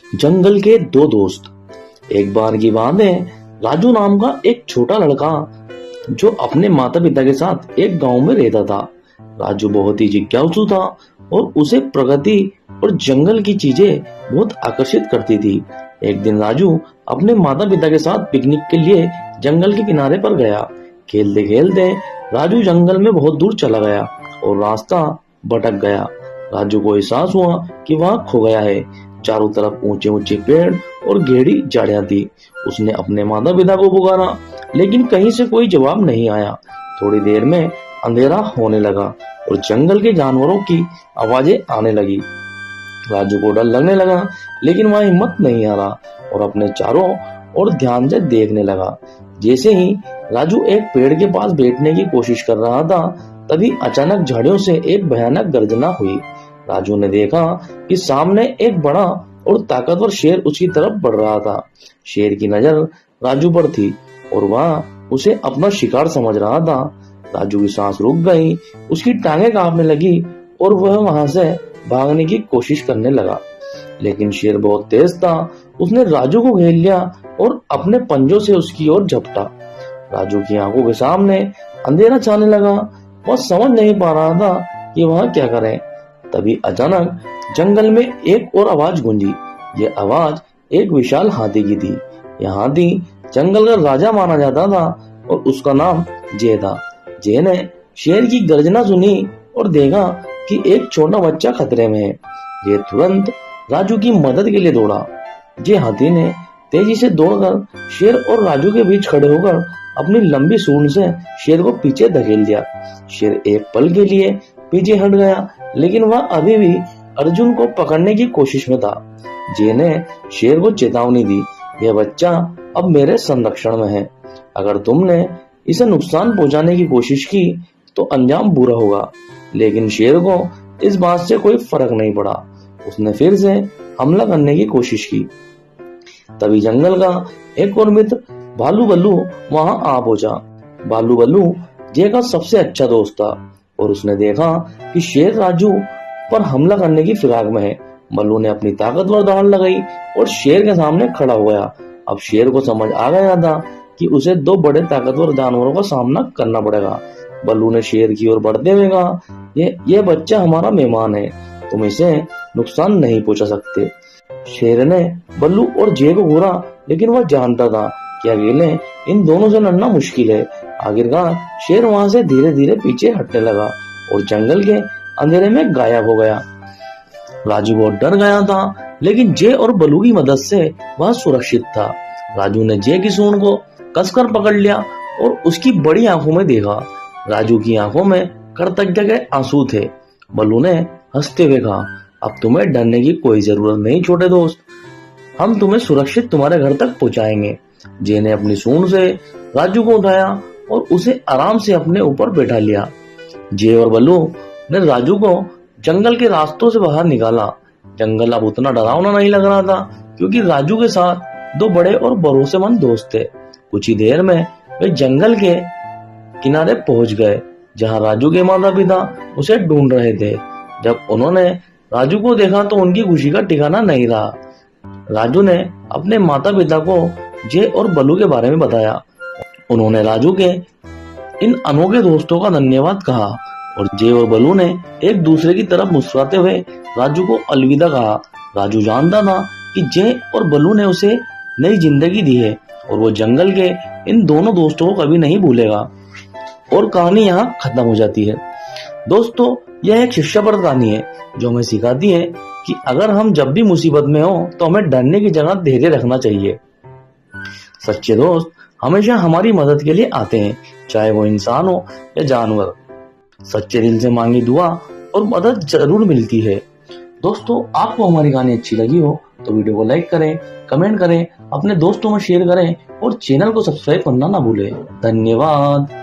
जंगल के दो दोस्त। एक बार की बात है, राजू नाम का एक छोटा लड़का जो अपने माता पिता के साथ एक गांव में रहता था। राजू बहुत ही जिज्ञासु था और उसे प्रकृति और जंगल की चीजें बहुत आकर्षित करती थी। एक दिन राजू अपने माता पिता के साथ पिकनिक के लिए जंगल के किनारे पर गया। खेलते खेलते राजू जंगल में बहुत दूर चला गया और रास्ता भटक गया। राजू को एहसास हुआ कि वह खो गया है। चारों तरफ ऊंचे ऊंचे पेड़ और गहरी झाड़ियां थी। उसने अपने माता पिता को पुकारा, लेकिन कहीं से कोई जवाब नहीं आया। थोड़ी देर में अंधेरा होने लगा और जंगल के जानवरों की आवाजें आने लगी। राजू को डर लगने लगा, लेकिन वह हिम्मत नहीं हारा और अपने चारों ओर ध्यान से देखने लगा। जैसे ही राजू एक पेड़ के पास बैठने की कोशिश कर रहा था, तभी अचानक झाड़ियों से एक भयानक गर्जना हुई। राजू ने देखा कि सामने एक बड़ा और ताकतवर शेर उसकी तरफ बढ़ रहा था। शेर की नजर राजू पर थी और वह उसे अपना शिकार समझ रहा था। राजू की सांस रुक गई, उसकी टांगें कांपने लगी और वह वहां से भागने की कोशिश करने लगा, लेकिन शेर बहुत तेज था। उसने राजू को घेर लिया और अपने पंजों से उसकी ओर झपटा। राजू की आंखों के सामने अंधेरा छाने लगा। वह समझ नहीं पा रहा था कि वह क्या करे। तभी अचानक जंगल में एक और आवाज गूंजी। ये आवाज एक विशाल हाथी की थी। यह हाथी जंगल का राजा माना जाता था और उसका नाम जय था। जय ने शेर की गर्जना सुनी और देखा कि एक छोटा बच्चा खतरे में है। जय तुरंत राजू की मदद के लिए दौड़ा। जय हाथी ने तेजी से दौड़कर शेर और राजू के बीच खड़े होकर अपनी लंबी सूंड से शेर को पीछे धकेल दिया। शेर एक पल के लिए पीछे हट गया, लेकिन वह अभी भी अर्जुन को पकड़ने की कोशिश में था। जय ने शेर को चेतावनी दी, यह बच्चा अब मेरे संरक्षण में है। अगर तुमने इसे नुकसान पहुंचाने की कोशिश की तो अंजाम बुरा होगा। लेकिन शेर को इस बात से कोई फर्क नहीं पड़ा। उसने फिर से हमला करने की कोशिश की। तभी जंगल का एक और मित्र भालू बल्लू वहां आ पहुंचा। भालू बल्लू जय का सबसे अच्छा दोस्त था और उसने देखा कि शेर राजू पर हमला करने की फिराक में है। बल्लू ने अपनी ताकतवर दाढ़ लगाई और शेर के सामने खड़ा हो गया। अब शेर को समझ आ गया था कि उसे दो बड़े ताकतवर जानवरों का सामना करना पड़ेगा। बल्लू ने शेर की ओर बढ़ते हुए कहा, ये बच्चा हमारा मेहमान है, तुम इसे नुकसान नहीं पहुंचा सकते। शेर ने बल्लू और जय को घूरा, लेकिन वह जानता था कि अकेले इन दोनों से लड़ना मुश्किल है। आखिरकार शेर वहां से धीरे धीरे पीछे हटने लगा और जंगल के अंधेरे में गायब हो गया। राजू बहुत डर गया था, लेकिन जय और बल्लू की मदद से वह सुरक्षित था। राजू ने जय की सूंड को कसकर पकड़ लिया और उसकी बड़ी आंखों में देखा। राजू की आंखों में कृतज्ञता के आंसू थे। बल्लू ने हंसते हुए कहा, अब तुम्हें डरने की कोई जरूरत नहीं छोटे दोस्त, हम तुम्हें सुरक्षित तुम्हारे घर तक पहुंचाएंगे। जय ने अपनी सूंड से राजू को उठाया और उसे आराम से अपने ऊपर बैठा लिया। जय और बल्लू ने राजू को जंगल के रास्तों से बाहर निकाला। जंगल अब उतना डरावना नहीं लग रहा था, क्योंकि राजू के साथ दो बड़े और भरोसेमंद दोस्त थे। कुछ ही देर में वे जंगल के किनारे पहुंच गए, जहां राजू के माता पिता उसे ढूंढ रहे थे। जब उन्होंने राजू को देखा तो उनकी खुशी का ठिकाना नहीं रहा। राजू ने अपने माता पिता को जय और बल्लू के बारे में बताया। उन्होंने राजू के इन अनोखे दोस्तों का धन्यवाद कहा और जय और बल्लू ने एक दूसरे की तरफ मुस्कुराते हुए राजू को अलविदा कहा। राजू जानता था कि जय और बल्लू ने उसे नई जिंदगी दी है और वो जंगल के इन दोनों दोस्तों को कभी नहीं भूलेगा। और कहानी यहाँ खत्म हो जाती है। दोस्तों, यह एक शिक्षाप्रद कहानी है जो हमें सिखाती है कि अगर हम जब भी मुसीबत में हो तो हमें डरने की जगह धैर्य रखना चाहिए। सच्चे दोस्त हमेशा हमारी मदद के लिए आते हैं, चाहे वो इंसान हो या जानवर। सच्चे दिल से मांगी दुआ और मदद जरूर मिलती है। दोस्तों, आपको हमारी कहानी अच्छी लगी हो तो वीडियो को लाइक करें, कमेंट करें, अपने दोस्तों में शेयर करें और चैनल को सब्सक्राइब करना ना भूलें। धन्यवाद।